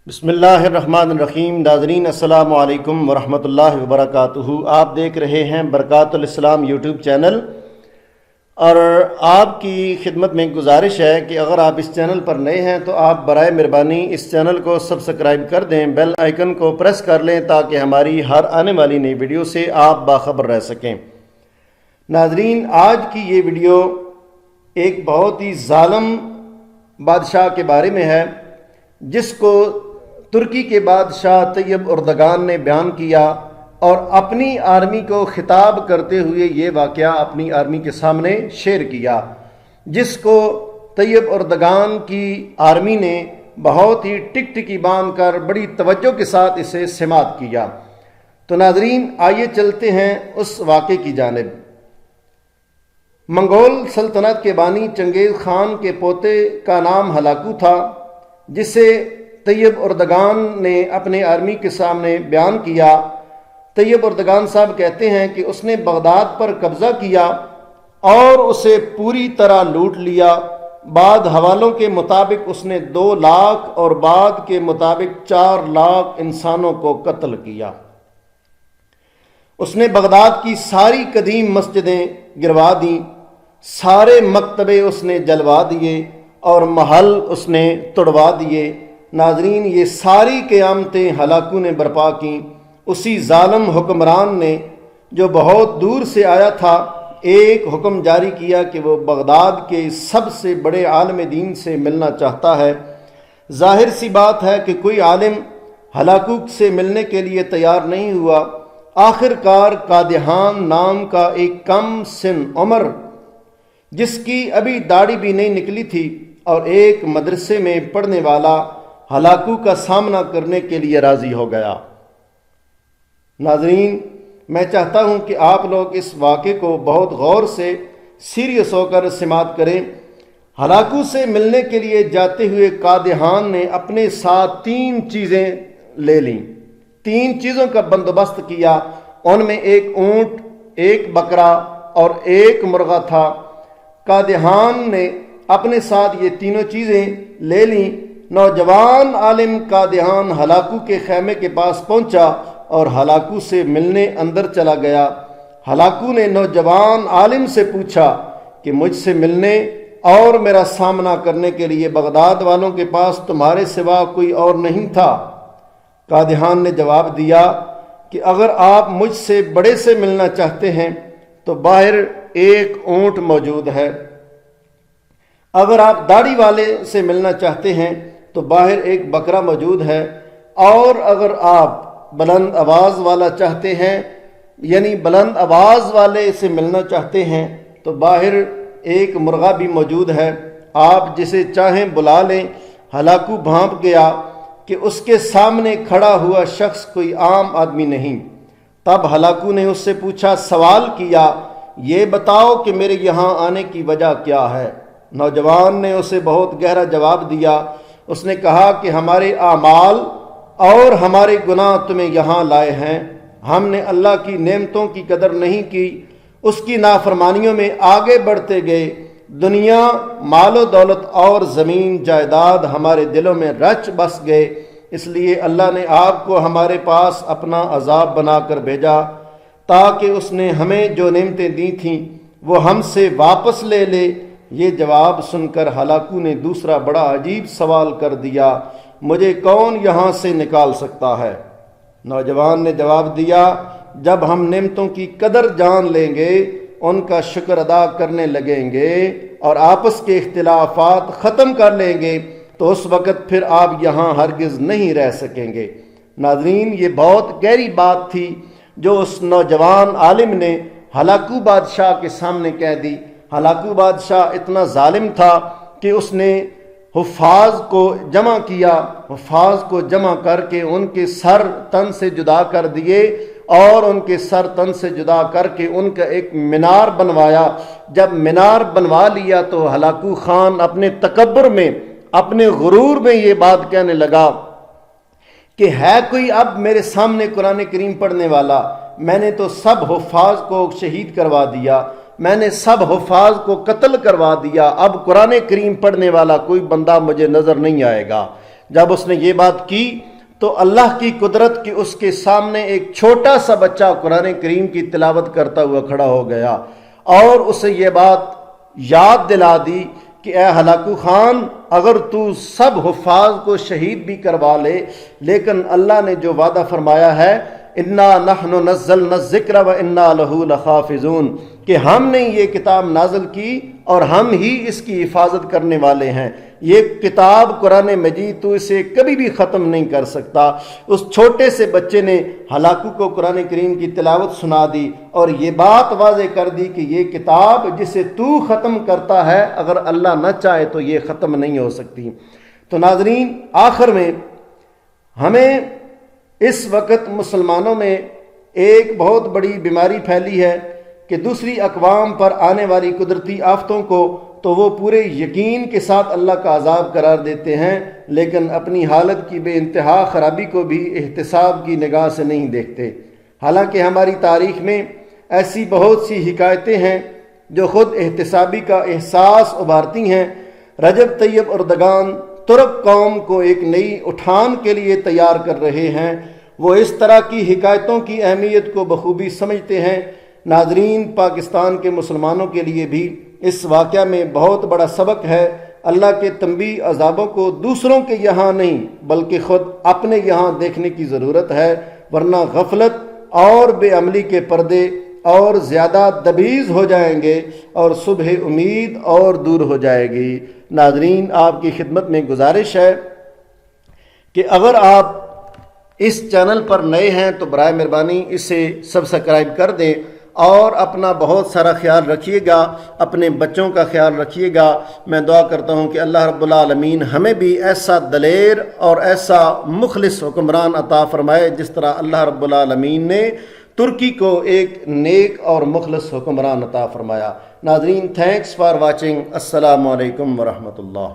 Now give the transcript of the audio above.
بسم اللہ الرحمن الرحیم۔ ناظرین السلام علیکم ورحمۃ اللہ وبرکاتہ۔ آپ دیکھ رہے ہیں برکات الاسلام یوٹیوب چینل، اور آپ کی خدمت میں گزارش ہے کہ اگر آپ اس چینل پر نئے ہیں تو آپ برائے مہربانی اس چینل کو سبسکرائب کر دیں، بیل آئیکن کو پریس کر لیں تاکہ ہماری ہر آنے والی نئی ویڈیو سے آپ باخبر رہ سکیں۔ ناظرین، آج کی یہ ویڈیو ایک بہت ہی ظالم بادشاہ کے بارے میں ہے، جس کو ترکی کے بادشاہ طیب اردگان نے بیان کیا اور اپنی آرمی کو خطاب کرتے ہوئے یہ واقعہ اپنی آرمی کے سامنے شیئر کیا، جس کو طیب اردگان کی آرمی نے بہت ہی ٹک ٹکی باندھ کر بڑی توجہ کے ساتھ اسے سماعت کیا۔ تو ناظرین، آئیے چلتے ہیں اس واقعے کی جانب۔ منگول سلطنت کے بانی چنگیز خان کے پوتے کا نام ہلاکو تھا، جسے طیب اردگان نے اپنے آرمی کے سامنے بیان کیا۔ طیب اردگان صاحب کہتے ہیں کہ اس نے بغداد پر قبضہ کیا اور اسے پوری طرح لوٹ لیا۔ بعض حوالوں کے مطابق اس نے 2 لاکھ اور بعض کے مطابق 4 لاکھ انسانوں کو قتل کیا۔ اس نے بغداد کی ساری قدیم مسجدیں گروا دیں، سارے مکتبے اس نے جلوا دیے اور محل اس نے توڑوا دیے۔ ناظرین، یہ ساری قیامتیں ہلاکو نے برپا کیں۔ اسی ظالم حکمران نے جو بہت دور سے آیا تھا، ایک حکم جاری کیا کہ وہ بغداد کے سب سے بڑے عالم دین سے ملنا چاہتا ہے۔ ظاہر سی بات ہے کہ کوئی عالم ہلاکو سے ملنے کے لیے تیار نہیں ہوا۔ آخر کار قادحان نام کا ایک کم سن عمر، جس کی ابھی داڑھی بھی نہیں نکلی تھی اور ایک مدرسے میں پڑھنے والا، ہلاکو کا سامنا کرنے کے لیے راضی ہو گیا۔ ناظرین، میں چاہتا ہوں کہ آپ لوگ اس واقعے کو بہت غور سے سیریس ہو کر سماعت کریں۔ ہلاکو سے ملنے کے لیے جاتے ہوئے قادحان نے اپنے ساتھ 3 چیزیں لے لیں، 3 چیزوں کا بندوبست کیا۔ ان میں ایک اونٹ، ایک بکرا اور ایک مرغا تھا۔ قادحان نے اپنے ساتھ یہ تینوں چیزیں لے لیں۔ نوجوان عالم قادحان ہلاکو کے خیمے کے پاس پہنچا اور ہلاکو سے ملنے اندر چلا گیا۔ ہلاکو نے نوجوان عالم سے پوچھا کہ مجھ سے ملنے اور میرا سامنا کرنے کے لیے بغداد والوں کے پاس تمہارے سوا کوئی اور نہیں تھا؟ قادحان نے جواب دیا کہ اگر آپ مجھ سے بڑے سے ملنا چاہتے ہیں تو باہر ایک اونٹ موجود ہے، اگر آپ داڑھی والے سے ملنا چاہتے ہیں تو باہر ایک بکرا موجود ہے، اور اگر آپ بلند آواز والا چاہتے ہیں، یعنی بلند آواز والے سے ملنا چاہتے ہیں، تو باہر ایک مرغا بھی موجود ہے، آپ جسے چاہیں بلا لیں۔ ہلاکو بھانپ گیا کہ اس کے سامنے کھڑا ہوا شخص کوئی عام آدمی نہیں۔ تب ہلاکو نے اس سے پوچھا، سوال کیا، یہ بتاؤ کہ میرے یہاں آنے کی وجہ کیا ہے؟ نوجوان نے اسے بہت گہرا جواب دیا۔ اس نے کہا کہ ہمارے اعمال اور ہمارے گناہ تمہیں یہاں لائے ہیں۔ ہم نے اللہ کی نعمتوں کی قدر نہیں کی، اس کی نافرمانیوں میں آگے بڑھتے گئے۔ دنیا، مال و دولت اور زمین جائیداد ہمارے دلوں میں رچ بس گئے، اس لیے اللہ نے آپ کو ہمارے پاس اپنا عذاب بنا کر بھیجا تاکہ اس نے ہمیں جو نعمتیں دی تھیں وہ ہم سے واپس لے لے۔ یہ جواب سن کر ہلاکو نے دوسرا بڑا عجیب سوال کر دیا، مجھے کون یہاں سے نکال سکتا ہے؟ نوجوان نے جواب دیا، جب ہم نعمتوں کی قدر جان لیں گے، ان کا شکر ادا کرنے لگیں گے اور آپس کے اختلافات ختم کر لیں گے تو اس وقت پھر آپ یہاں ہرگز نہیں رہ سکیں گے۔ ناظرین، یہ بہت گہری بات تھی جو اس نوجوان عالم نے ہلاکو بادشاہ کے سامنے کہہ دی۔ ہلاکو بادشاہ اتنا ظالم تھا کہ اس نے حفاظ کو جمع کیا، حفاظ کو جمع کر کے ان کے سر تن سے جدا کر دیے اور ان کے سر تن سے جدا کر کے ان کا ایک مینار بنوایا۔ جب مینار بنوا لیا تو ہلاکو خان اپنے تکبر میں، اپنے غرور میں یہ بات کہنے لگا کہ ہے کوئی اب میرے سامنے قرآن کریم پڑھنے والا؟ میں نے تو سب حفاظ کو شہید کروا دیا، میں نے سب حفاظ کو قتل کروا دیا، اب قرآن کریم پڑھنے والا کوئی بندہ مجھے نظر نہیں آئے گا۔ جب اس نے یہ بات کی تو اللہ کی قدرت کہ اس کے سامنے ایک چھوٹا سا بچہ قرآن کریم کی تلاوت کرتا ہوا کھڑا ہو گیا اور اسے یہ بات یاد دلا دی کہ اے ہلاکو خان، اگر تو سب حفاظ کو شہید بھی کروا لے، لیکن اللہ نے جو وعدہ فرمایا ہے انا نحن نزلنا الذکر و انا لہ لحافظون، کہ ہم نے یہ کتاب نازل کی اور ہم ہی اس کی حفاظت کرنے والے ہیں، یہ کتاب قرآن مجید تو اسے کبھی بھی ختم نہیں کر سکتا۔ اس چھوٹے سے بچے نے ہلاکو کو قرآن کریم کی تلاوت سنا دی اور یہ بات واضح کر دی کہ یہ کتاب جسے تو ختم کرتا ہے، اگر اللہ نہ چاہے تو یہ ختم نہیں ہو سکتی۔ تو ناظرین، آخر میں ہمیں اس وقت مسلمانوں میں ایک بہت بڑی بیماری پھیلی ہے کہ دوسری اقوام پر آنے والی قدرتی آفتوں کو تو وہ پورے یقین کے ساتھ اللہ کا عذاب قرار دیتے ہیں، لیکن اپنی حالت کی بے انتہا خرابی کو بھی احتساب کی نگاہ سے نہیں دیکھتے۔ حالانکہ ہماری تاریخ میں ایسی بہت سی حکایتیں ہیں جو خود احتسابی کا احساس ابھارتی ہیں۔ رجب طیب اردگان ترک قوم کو ایک نئی اٹھان کے لیے تیار کر رہے ہیں، وہ اس طرح کی حکایتوں کی اہمیت کو بخوبی سمجھتے ہیں۔ ناظرین، پاکستان کے مسلمانوں کے لیے بھی اس واقعہ میں بہت بڑا سبق ہے۔ اللہ کے تنبیہ عذابوں کو دوسروں کے یہاں نہیں بلکہ خود اپنے یہاں دیکھنے کی ضرورت ہے، ورنہ غفلت اور بے عملی کے پردے اور زیادہ دبیز ہو جائیں گے اور صبح امید اور دور ہو جائے گی۔ ناظرین، آپ کی خدمت میں گزارش ہے کہ اگر آپ اس چینل پر نئے ہیں تو برائے مہربانی اسے سبسکرائب کر دیں اور اپنا بہت سارا خیال رکھیے گا، اپنے بچوں کا خیال رکھیے گا۔ میں دعا کرتا ہوں کہ اللہ رب العالمین ہمیں بھی ایسا دلیر اور ایسا مخلص حکمران عطا فرمائے جس طرح اللہ رب العالمین نے ترکی کو ایک نیک اور مخلص حکمران عطا فرمایا۔ ناظرین، تھینکس فار واچنگ۔ السلام علیکم ورحمۃ اللہ۔